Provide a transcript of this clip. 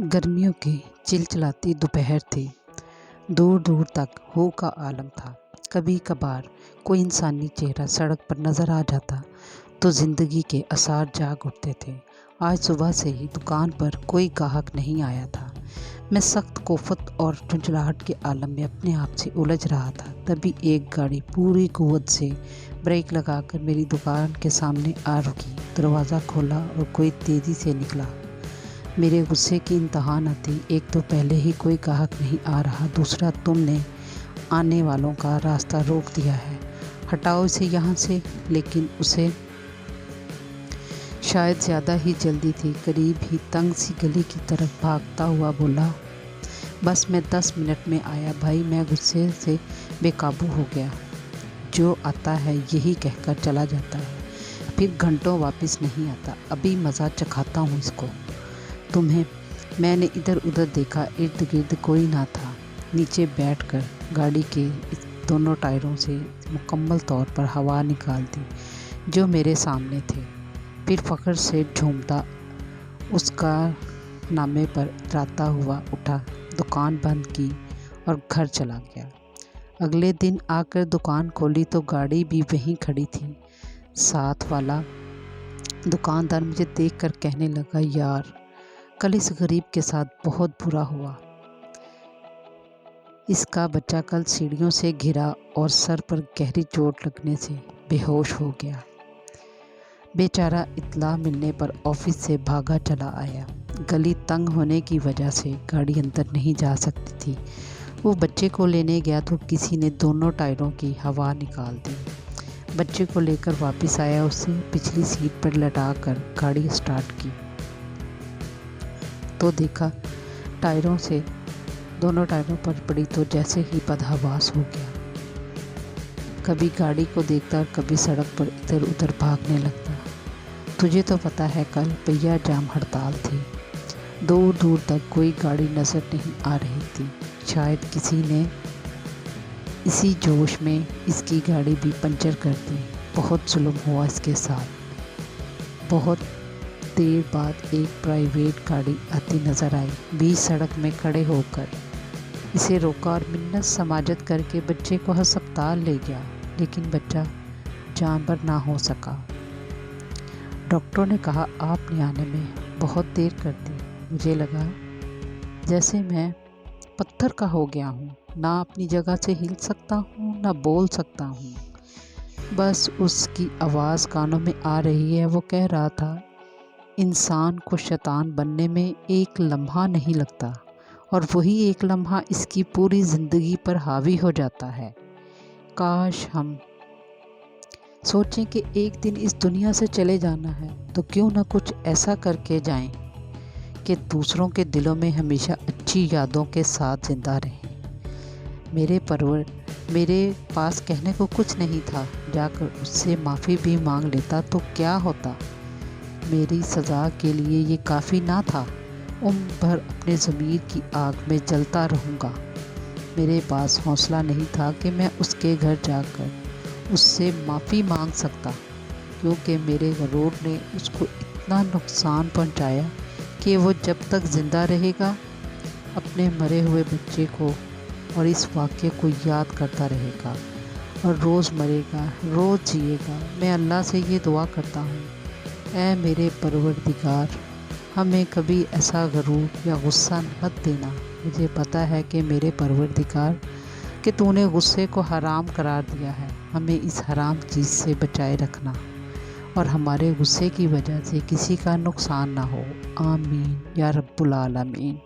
गर्मियों की चिलचिलाती दोपहर थी। दूर दूर तक हो का आलम था। कभी कभार कोई इंसानी चेहरा सड़क पर नज़र आ जाता तो ज़िंदगी के आसार जाग उठते थे। आज सुबह से ही दुकान पर कोई ग्राहक नहीं आया था। मैं सख्त कोफत और झुंझलाहट के आलम में अपने आप से उलझ रहा था। तभी एक गाड़ी पूरी कुव्वत से ब्रेक लगाकर मेरी दुकान के सामने आ रुकी। दरवाज़ा खोला और कोई तेज़ी से निकला। मेरे गुस्से की इंतहा न थी। एक तो पहले ही कोई ग्राहक नहीं आ रहा, दूसरा तुमने आने वालों का रास्ता रोक दिया है। हटाओ इसे यहाँ से। लेकिन उसे शायद ज़्यादा ही जल्दी थी। करीब ही तंग सी गली की तरफ भागता हुआ बोला, बस मैं 10 मिनट में आया भाई। मैं गुस्से से बेकाबू हो गया। जो आता है यही कहकर चला जाता है, फिर घंटों वापस नहीं आता। अभी मज़ा चखाता हूँ इसको। तुम्हें मैंने इधर उधर देखा, इर्द गिर्द कोई ना था। नीचे बैठकर गाड़ी के दोनों टायरों से मुकम्मल तौर पर हवा निकाल दी जो मेरे सामने थे। फिर फ़ख्र से झूमता उसका नामे पर इतराता हुआ उठा, दुकान बंद की और घर चला गया। अगले दिन आकर दुकान खोली तो गाड़ी भी वहीं खड़ी थी। साथ वाला दुकानदार मुझे देखकर कहने लगा, यार कल इस गरीब के साथ बहुत बुरा हुआ। इसका बच्चा कल सीढ़ियों से गिरा और सर पर गहरी चोट लगने से बेहोश हो गया। बेचारा इत्तला मिलने पर ऑफिस से भागा चला आया। गली तंग होने की वजह से गाड़ी अंदर नहीं जा सकती थी। वो बच्चे को लेने गया तो किसी ने दोनों टायरों की हवा निकाल दी। बच्चे को लेकर वापस आया, उसे पिछली सीट पर लटाकर गाड़ी स्टार्ट की तो देखा दोनों टायरों पर पड़ी तो जैसे ही बदहवास हो गया। कभी गाड़ी को देखता, कभी सड़क पर इधर उधर भागने लगता। तुझे तो पता है कल पहिया जाम हड़ताल थी। दूर दूर तक कोई गाड़ी नज़र नहीं आ रही थी। शायद किसी ने इसी जोश में इसकी गाड़ी भी पंचर कर दी। बहुत जुल्म हुआ इसके साथ। बहुत देर बाद एक प्राइवेट गाड़ी आती नज़र आई। बीच सड़क में खड़े होकर इसे रोका और मिन्नत समाजत करके बच्चे को अस्पताल ले गया, लेकिन बच्चा जानवर ना हो सका। डॉक्टर ने कहा, आपने आने में बहुत देर कर दी। मुझे लगा जैसे मैं पत्थर का हो गया हूँ, ना अपनी जगह से हिल सकता हूँ ना बोल सकता हूँ। बस उसकी आवाज़ कानों में आ रही है। वो कह रहा था, इंसान को शैतान बनने में एक लम्हा नहीं लगता और वही एक लम्हा इसकी पूरी ज़िंदगी पर हावी हो जाता है। काश हम सोचें कि एक दिन इस दुनिया से चले जाना है तो क्यों ना कुछ ऐसा करके जाएं कि दूसरों के दिलों में हमेशा अच्छी यादों के साथ ज़िंदा रहें। मेरे पास कहने को कुछ नहीं था। जाकर उससे माफ़ी भी मांग लेता तो क्या होता। मेरी सज़ा के लिए ये काफ़ी ना था। उम्र भर अपने ज़मीर की आग में जलता रहूँगा। मेरे पास हौसला नहीं था कि मैं उसके घर जाकर उससे माफ़ी मांग सकता, क्योंकि मेरे गरूर ने उसको इतना नुकसान पहुँचाया कि वो जब तक ज़िंदा रहेगा अपने मरे हुए बच्चे को और इस वाक़े को याद करता रहेगा और रोज़ मरेगा, रोज़ जिएगा। मैं अल्लाह से ये दुआ करता हूँ, ऐ मेरे परवरदिगार, हमें कभी ऐसा गरूर या गुस्सा मत देना। मुझे पता है कि मेरे परवरदिगार कि तूने गुस्से को हराम करार दिया है। हमें इस हराम चीज़ से बचाए रखना और हमारे गुस्से की वजह से किसी का नुकसान ना हो। आमीन या रब्बुल आलमीन।